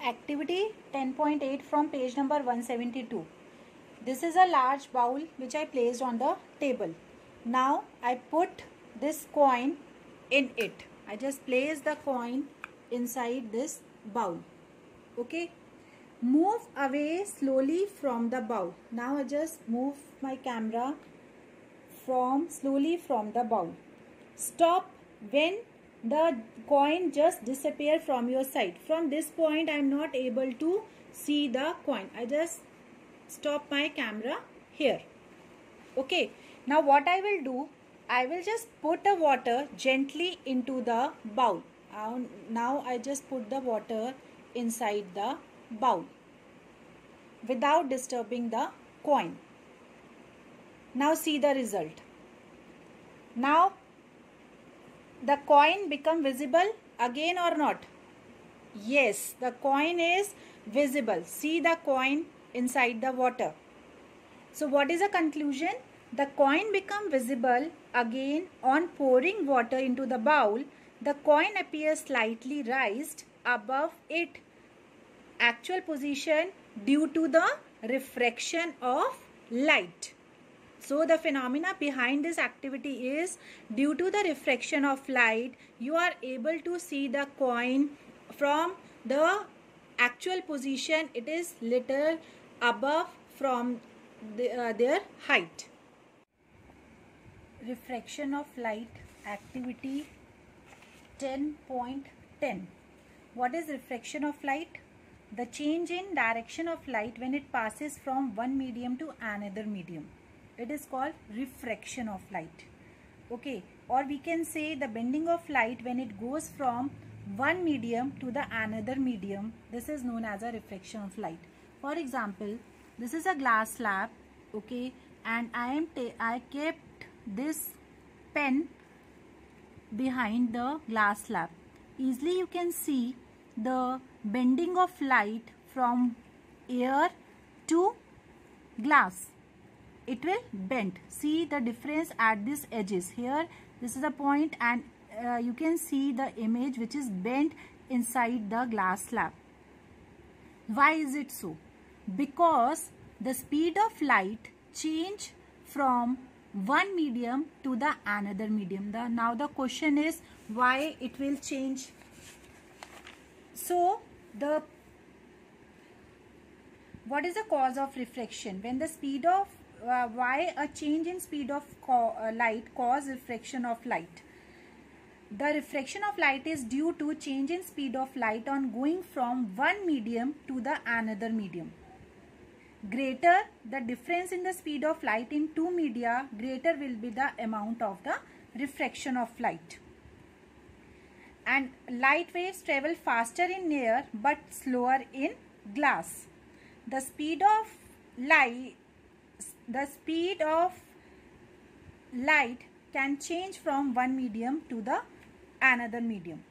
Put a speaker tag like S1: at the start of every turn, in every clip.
S1: activity 10.8 from page number 172. This is a large bowl which I placed on the table. Now I put this coin in it. I just place the coin inside this bowl. Okay. Move away slowly from the bowl. Now I just move my camera slowly from the bowl. Stop when the coin just disappear from your sight. From this point I am not able to see the coin. I just stop my camera here. Okay. Now what I will do, I will just put the water gently into the bowl. Now I just put the water inside the bowl without disturbing the coin. Now see the result. Now the coin become visible again or not? Yes, the coin is visible. See the coin inside the water. So what is the conclusion? The coin become visible again on pouring water into the bowl. The coin appears slightly raised above its actual position due to the refraction of light. So the phenomena behind this activity is due to the refraction of light, you are able to see the coin from the actual position. It is little above from their height. Refraction of light activity 10.10. What is refraction of light? The change in direction of light when it passes from one medium to another medium. It is called refraction of light. Okay, or we can say the bending of light when it goes from one medium to the another medium. This is known as a refraction of light. For example, this is a glass slab. Okay, and I kept this pen behind the glass slab. Easily you can see the bending of light from air to glass. It will bend. See the difference at these edges. Here this is a point, and you can see the image which is bent inside the glass slab. Why is it so? Because the speed of light change from one medium to the another medium. Now the question is why it will change. So what is the cause of refraction? When the speed of why a change in speed of light cause refraction of light? The refraction of light is due to change in speed of light on going from one medium to the another medium. Greater the difference in the speed of light in two media, greater will be the amount of the refraction of light. And light waves travel faster in air but slower in glass. The speed of light can change from one medium to the another medium.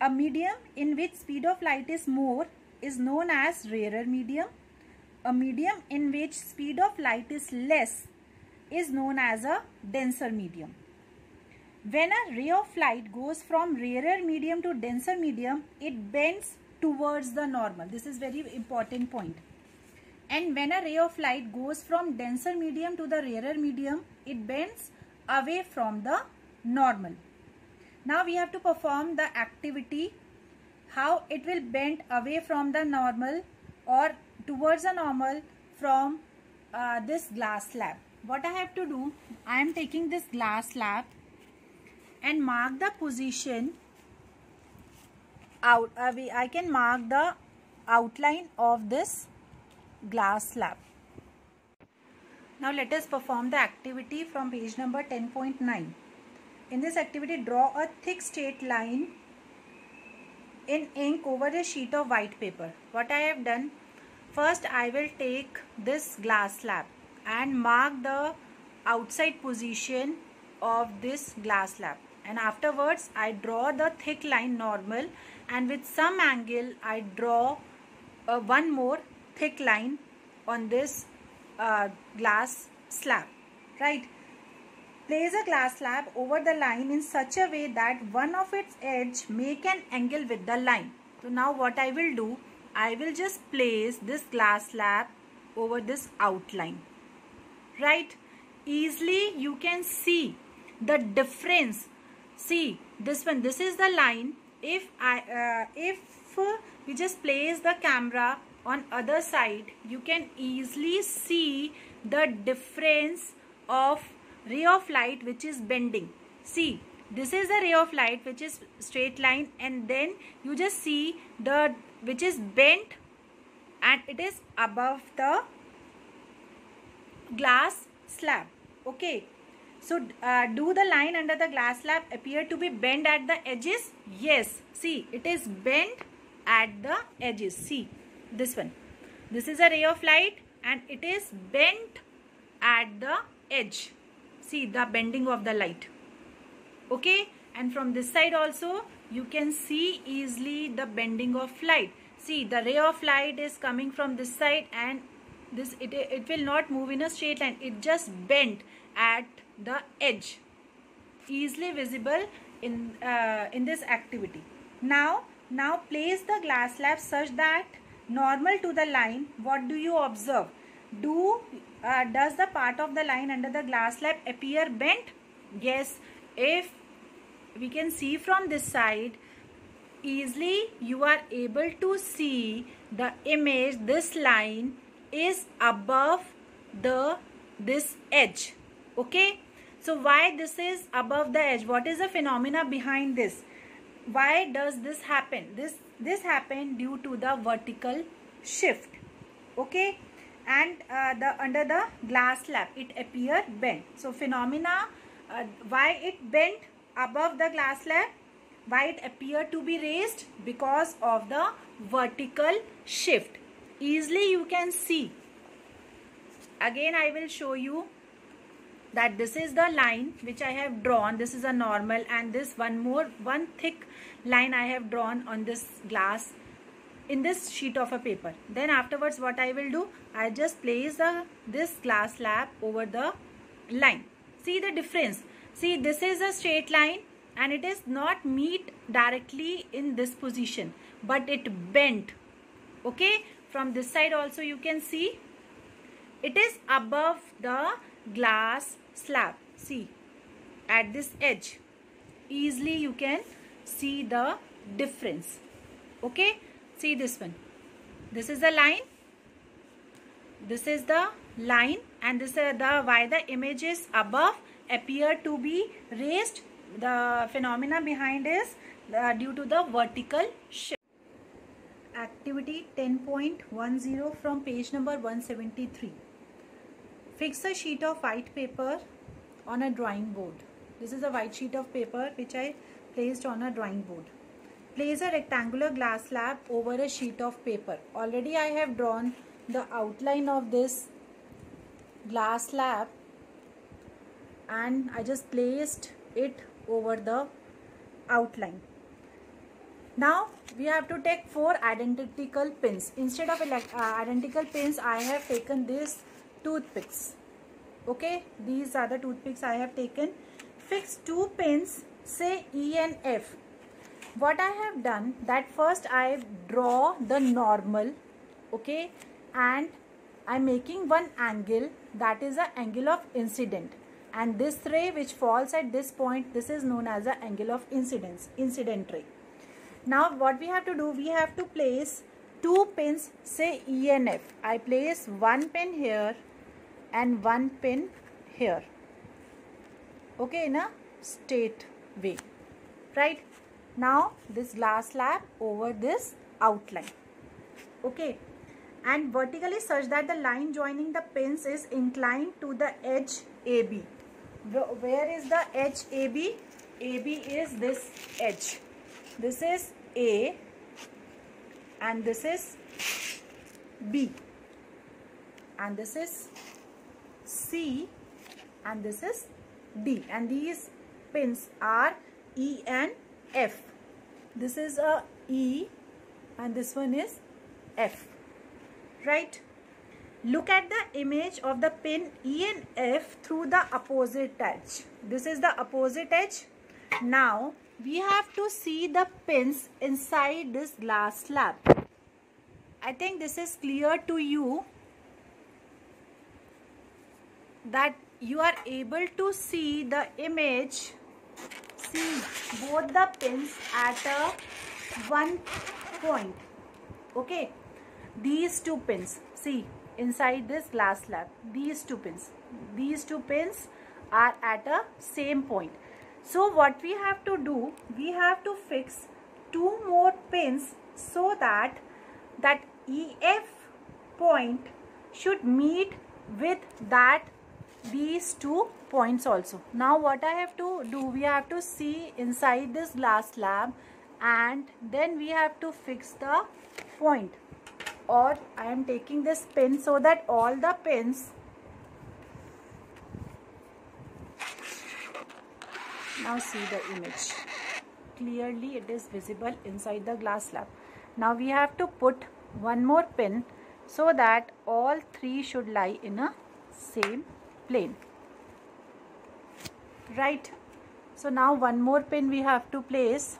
S1: A medium in which speed of light is more is known as rarer medium. A medium in which speed of light is less is known as a denser medium. When a ray of light goes from rarer medium to denser medium, it bends towards the normal. This is very important point. And when a ray of light goes from denser medium to the rarer medium, it bends away from the normal. Now we have to perform the activity, how it will bend away from the normal or towards the normal from this glass slab. What I have to do, I am taking this glass slab and mark the position out. I can mark the outline of this glass slab. Now let us perform the activity from page number 10.9. In this activity, draw a thick straight line in ink over a sheet of white paper. What I have done, first I will take this glass slab and mark the outside position of this glass slab, and afterwards I draw the thick line normal, and with some angle I draw one more thick line on this glass slab, right? Place a glass slab over the line in such a way that one of its edge make an angle with the line. So now what I will do, I will just place this glass slab over this outline, right? Easily you can see the difference. See this one, this is the line. If we just place the camera on other side, you can easily see the difference of ray of light which is bending. See, this is the ray of light which is straight line, and then you just see the which is bent and it is above the glass slab. Okay, so do the line under the glass slab appear to be bent at the edges? Yes, see, it is bent at the edges. See this one, this is a ray of light and it is bent at the edge. See the bending of the light. Okay, and from this side also you can see easily the bending of light. See, the ray of light is coming from this side, and this it will not move in a straight line, it just bent at the edge. Easily visible in this activity. Now place the glass slab such that normal to the line. What do you observe? Does the part of the line under the glass slab appear bent? Yes. If we can see from this side, easily you are able to see the image. This line is above this edge. Okay, so why this is above the edge? What is the phenomena behind this? Why does this happen? This happened due to the vertical shift. Okay, and under the glass slab it appeared bent. So phenomena, why it bent above the glass slab, why it appeared to be raised? Because of the vertical shift. Easily you can see. Again I will show you that this is the line which I have drawn. This is a normal, and this one thick line I have drawn on this glass in this sheet of a paper. Then afterwards what I will do, I just place this glass slab over the line. See the difference. See, this is a straight line and it is not meet directly in this position, but it bent. Okay, from this side also you can see it is above the glass slab. See, at this edge easily you can see the difference. Okay, see this one, this is the line, this is the line, and this is the why the image is above appear to be raised. The phenomena behind is due to the vertical shift. Activity 10.10 from page number 173. Fix a sheet of white paper on a drawing board. This is a white sheet of paper which I placed on a drawing board. Place a rectangular glass slab over a sheet of paper. Already I have drawn the outline of this glass slab and I just placed it over the outline. Now we have to take 4 identical pins. Instead of identical pins, I have taken these toothpicks. Okay, these are the toothpicks I have taken. Fix 2 pins, say E and F. What I have done, that first I draw the normal, okay, and I am making one angle, that is the angle of incident, and this ray which falls at this point, this is known as the angle of incidence, incident ray. Now what we have to do, we have to place 2 pins, say E and F. I place 1 pin here and 1 pin here, okay, in a straight way, right? Now this glass slab over this outline, okay, and vertically such that the line joining the pins is inclined to the edge AB. Where is the edge AB? AB is this edge. This is A and this is B, and this is C and this is D, and these pins are E and F. This is a E and this one is F, right? Look at the image of the pin E and F through the opposite edge. This is the opposite edge. Now we have to see the pins inside this glass slab. I think this is clear to you, that you are able to see the image, see both the pins at a one point. Okay, these two pins, see inside this glass slab, these two pins are at a same point. So what we have to do, we have to fix two more pins so that EF point should meet with these 2 points also. Now what I have to do, we have to see inside this glass slab and then we have to fix the point, or I am taking this pin so that all the pins, now see the image clearly, it is visible inside the glass slab. Now we have to put one more pin so that all 3 should lie in a same plane, right? So now one more pin we have to place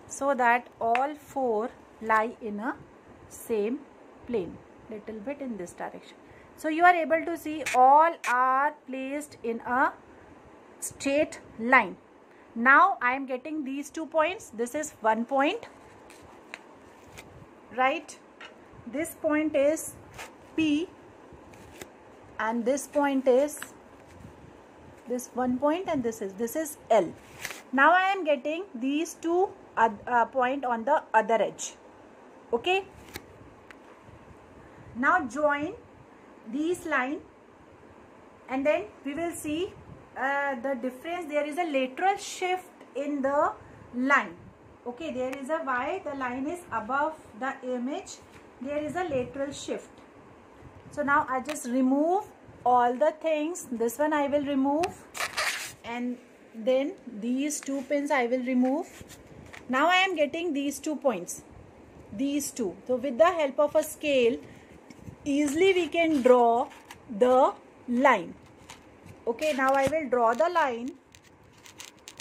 S1: so that all 4 lie in a same plane, little bit in this direction. So you are able to see all are placed in a straight line. Now I am getting these 2 points. This is 1 point, right? This point is P and this point is this 1 point, and this is L. Now I am getting these 2 point on the other edge. Okay, now join these line and then we will see the difference. There is a lateral shift in the line. Okay, there is a, why the line is above the image, there is a lateral shift. So now I just remove all the things. This one I will remove, and then these 2 pins I will remove. Now I am getting these 2 points, these 2. So with the help of a scale, easily we can draw the line. Okay, now I will draw the line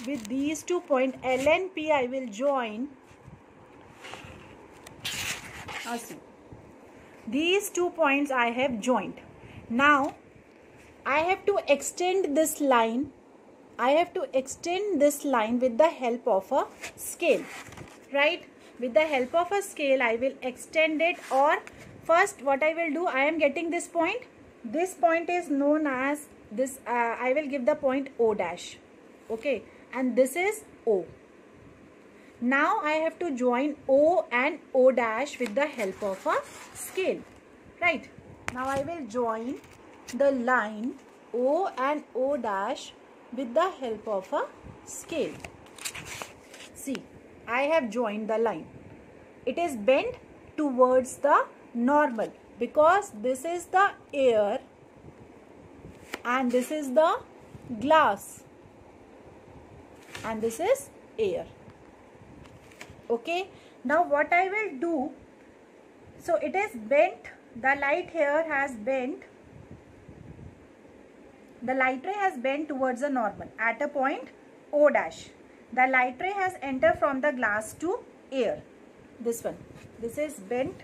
S1: with these 2 points, L and P I will join. Now see, these 2 points I have joined. Now I have to extend this line. I have to extend this line with the help of a scale, right? With the help of a scale I will extend it, or first what I will do, I am getting this point. This point is known as this, I will give the point O dash. Okay, and this is O. Now I have to join O and O dash with the help of a scale, right? Now I will join the line O and O dash with the help of a scale. See, I have joined the line. It is bent towards the normal because this is the air and this is the glass and this is air. Okay, now what I will do, so it is bent, the light here has bent, the light ray has bent towards the normal at a point O dash. The light ray has entered from the glass to air. This one, this is bent.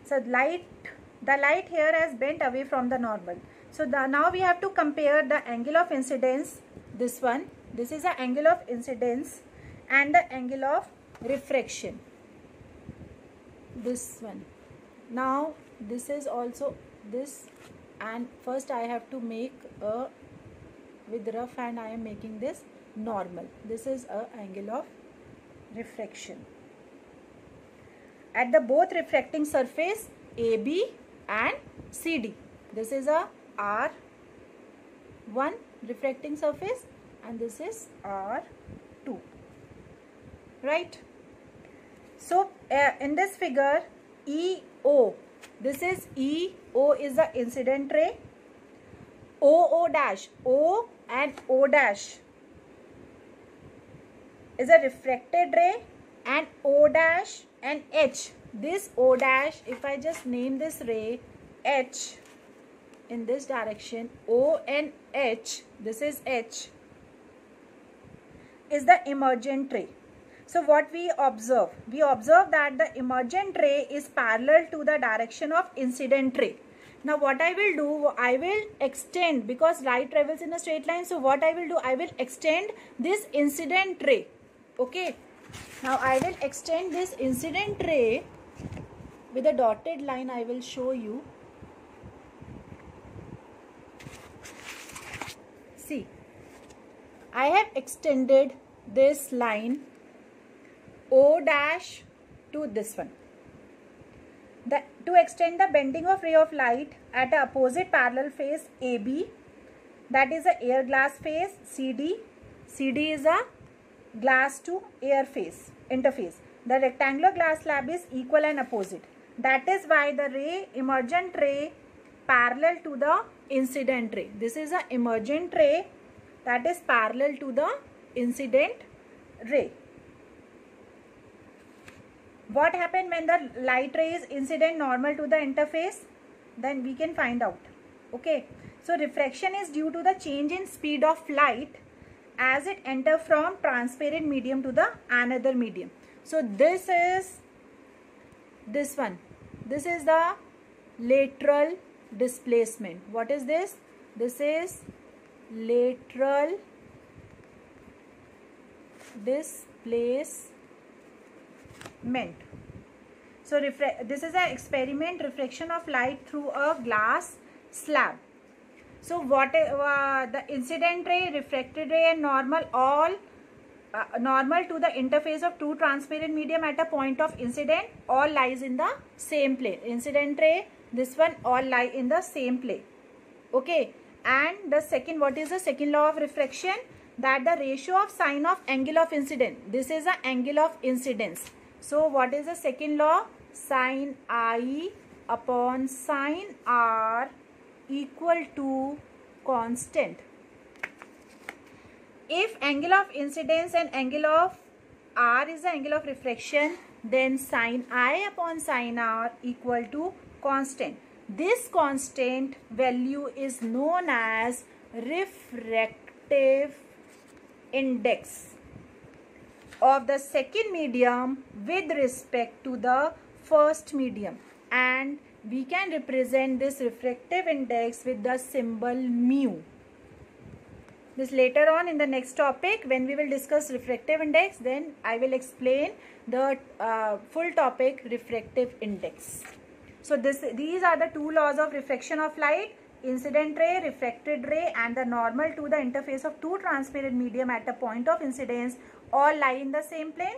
S1: So the light here has bent away from the normal. So now we have to compare the angle of incidence, this one, this is the angle of incidence, and the angle of refraction, this one. Now this is also this, and first I have to make a, with rough hand I am making this normal. This is a angle of refraction at the both refracting surface AB and CD. This is a R1 refracting surface and this is R2, right? So in this figure, EO, this is EO is the incident ray, OO dash, O and O dash is a refracted ray, and O dash and H. This O dash, if I just name this ray H in this direction, O and H, this is H, is the emergent ray. So what we observe? We observe that the emergent ray is parallel to the direction of incident ray. Now what I will do, I will extend, because light travels in a straight line, so what I will do, I will extend this incident ray. Okay. Now I will extend this incident ray with a dotted line. I will show you. See, I have extended this line O dash to this one. To extend the bending of ray of light at a opposite parallel face AB, that is a air glass face, CD. CD is a glass to air face interface. The rectangular glass slab is equal and opposite. That is why the ray, emergent ray, parallel to the incident ray. This is a emergent ray that is parallel to the incident ray. What happened when the light ray is incident normal to the interface? Then we can find out. Okay. So refraction is due to the change in speed of light as it enters from transparent medium to the another medium. So this is this one. This is the lateral displacement. What is this? This is lateral displacement. So this is an experiment, reflection of light through a glass slab. So what the incident ray, refracted ray and normal, all normal to the interface of two transparent medium at a point of incident, all lies in the same plane. Incident ray, this one, all lie in the same plane. Okay. And the second, what is the second law of refraction? That the ratio of sine of angle of incidence. This is the angle of incidence. So what is the second law? Sine I upon sine R equal to constant. If angle of incidence and angle of R is the angle of refraction, then sine I upon sine R equal to constant. This constant value is known as refractive index of the second medium with respect to the first medium, and we can represent this refractive index with the symbol mu. This later on in the next topic, when we will discuss refractive index, then I will explain the full topic refractive index. So these are the two laws of refraction of light: incident ray, refracted ray, and the normal to the interface of two transparent medium at a point of incidence all lie in the same plane.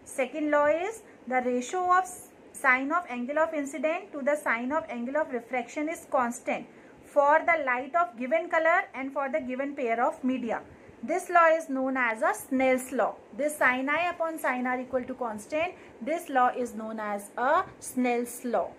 S1: Second law is the ratio of sine of angle of incident to the sine of angle of refraction is constant for the light of given color and for the given pair of media. This law is known as a Snell's law. This sine I upon sine R equal to constant, this law is known as a Snell's law.